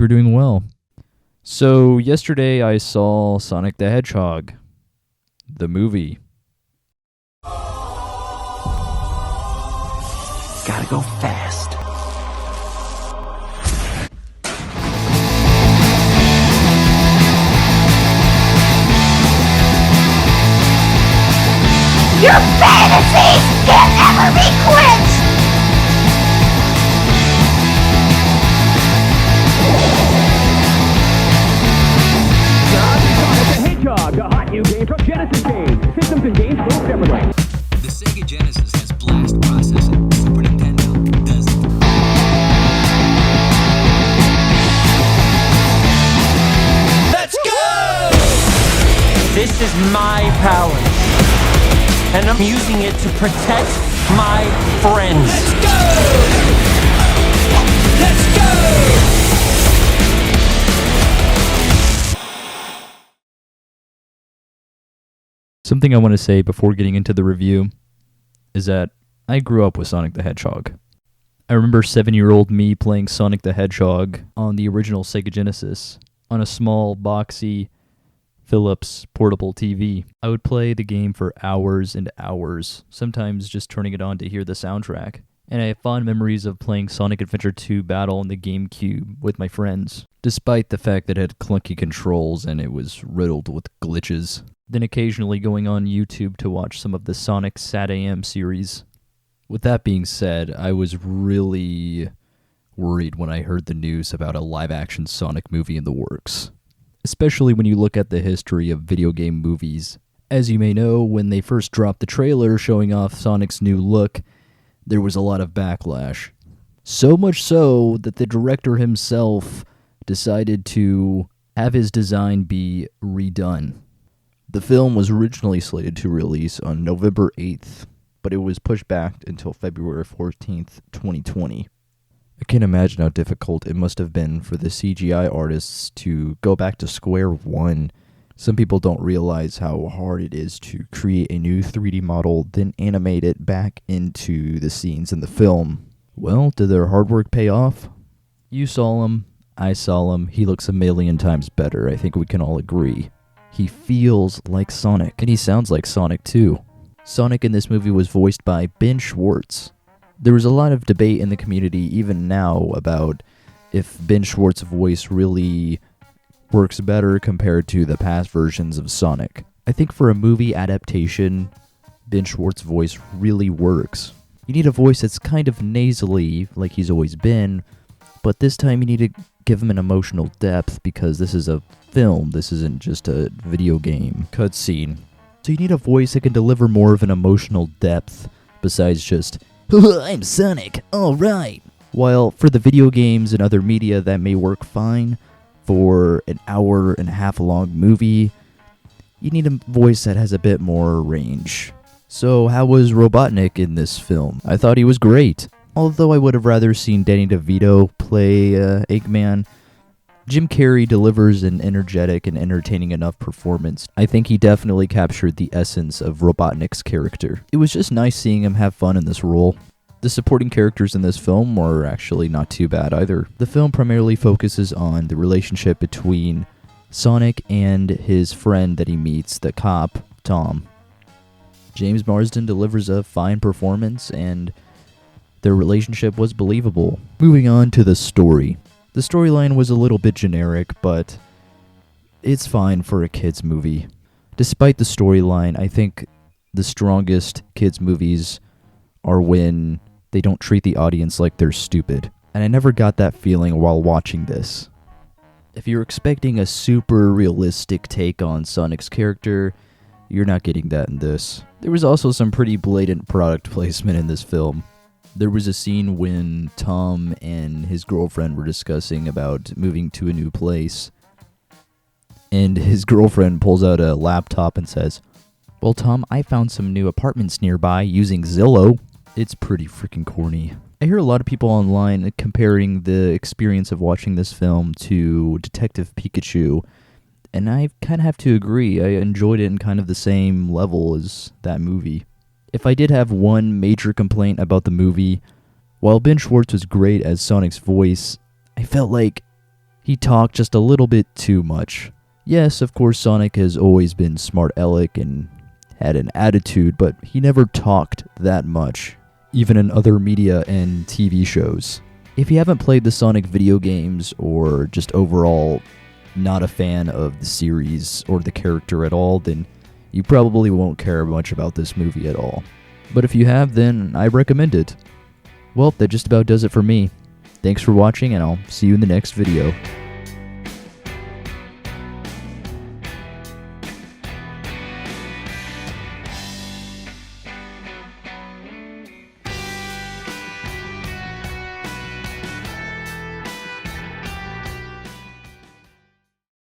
you're doing well. So, yesterday I saw Sonic the Hedgehog, the movie. Gotta go fast. Your fantasies can't ever be quenched! Sonic the Hedgehog, a hot new game from Genesis Games. Systems and games move differently. The Sega Genesis has blast processing. Super Nintendo doesn't. Let's go! This is my power, and I'm using it to protect my friends. Let's go! Let's go! Something I want to say before getting into the review is that I grew up with Sonic the Hedgehog. I remember 7-year-old me playing Sonic the Hedgehog on the original Sega Genesis on a small, boxy Philips portable TV. I would play the game for hours and hours, sometimes just turning it on to hear the soundtrack. And I have fond memories of playing Sonic Adventure 2 Battle on the GameCube with my friends, despite the fact that it had clunky controls and it was riddled with glitches. Then occasionally going on YouTube to watch some of the Sonic Sat AM series. With that being said, I was really worried when I heard the news about a live-action Sonic movie in the works, especially when you look at the history of video game movies. As you may know, when they first dropped the trailer showing off Sonic's new look, there was a lot of backlash. So much so that the director himself decided to have his design be redone. The film was originally slated to release on November 8th, but it was pushed back until February 14th, 2020. I can't imagine how difficult it must have been for the CGI artists to go back to square one. Some people don't realize how hard it is to create a new 3D model, then animate it back into the scenes in the film. Well, did their hard work pay off? You saw him, I saw him, he looks a million times better, I think we can all agree. He feels like Sonic, and he sounds like Sonic too. Sonic in this movie was voiced by Ben Schwartz. There was a lot of debate in the community, even now, about if Ben Schwartz's voice really works better compared to the past versions of Sonic. I think for a movie adaptation, Ben Schwartz's voice really works. You need a voice that's kind of nasally, like he's always been, but this time you need to give him an emotional depth because this is a film, this isn't just a video game cutscene. So you need a voice that can deliver more of an emotional depth besides just, I'm Sonic, alright. While for the video games and other media that may work fine, for an hour and a half long movie, you need a voice that has a bit more range. So how was Robotnik in this film? I thought he was great. Although I would have rather seen Danny DeVito play Eggman, Jim Carrey delivers an energetic and entertaining enough performance. I think he definitely captured the essence of Robotnik's character. It was just nice seeing him have fun in this role. The supporting characters in this film were actually not too bad either. The film primarily focuses on the relationship between Sonic and his friend that he meets, the cop, Tom. James Marsden delivers a fine performance, and their relationship was believable. Moving on to the story. The storyline was a little bit generic, but it's fine for a kids' movie. Despite the storyline, I think the strongest kids' movies are when they don't treat the audience like they're stupid. And I never got that feeling while watching this. If you're expecting a super realistic take on Sonic's character, you're not getting that in this. There was also some pretty blatant product placement in this film. There was a scene when Tom and his girlfriend were discussing about moving to a new place, and his girlfriend pulls out a laptop and says, "Well, Tom, I found some new apartments nearby using Zillow." It's pretty freaking corny. I hear a lot of people online comparing the experience of watching this film to Detective Pikachu, and I kind of have to agree. I enjoyed it in kind of the same level as that movie. If I did have one major complaint about the movie, while Ben Schwartz was great as Sonic's voice, I felt like He talked just a little bit too much. Yes, of course Sonic has always been smart aleck and had an attitude, but he never talked that much, even in other media and TV shows. If you haven't played the Sonic video games or just overall not a fan of the series or the character at all, then you probably won't care much about this movie at all. But if you have, then I recommend it. Well, that just about does it for me. Thanks for watching, and I'll see you in the next video.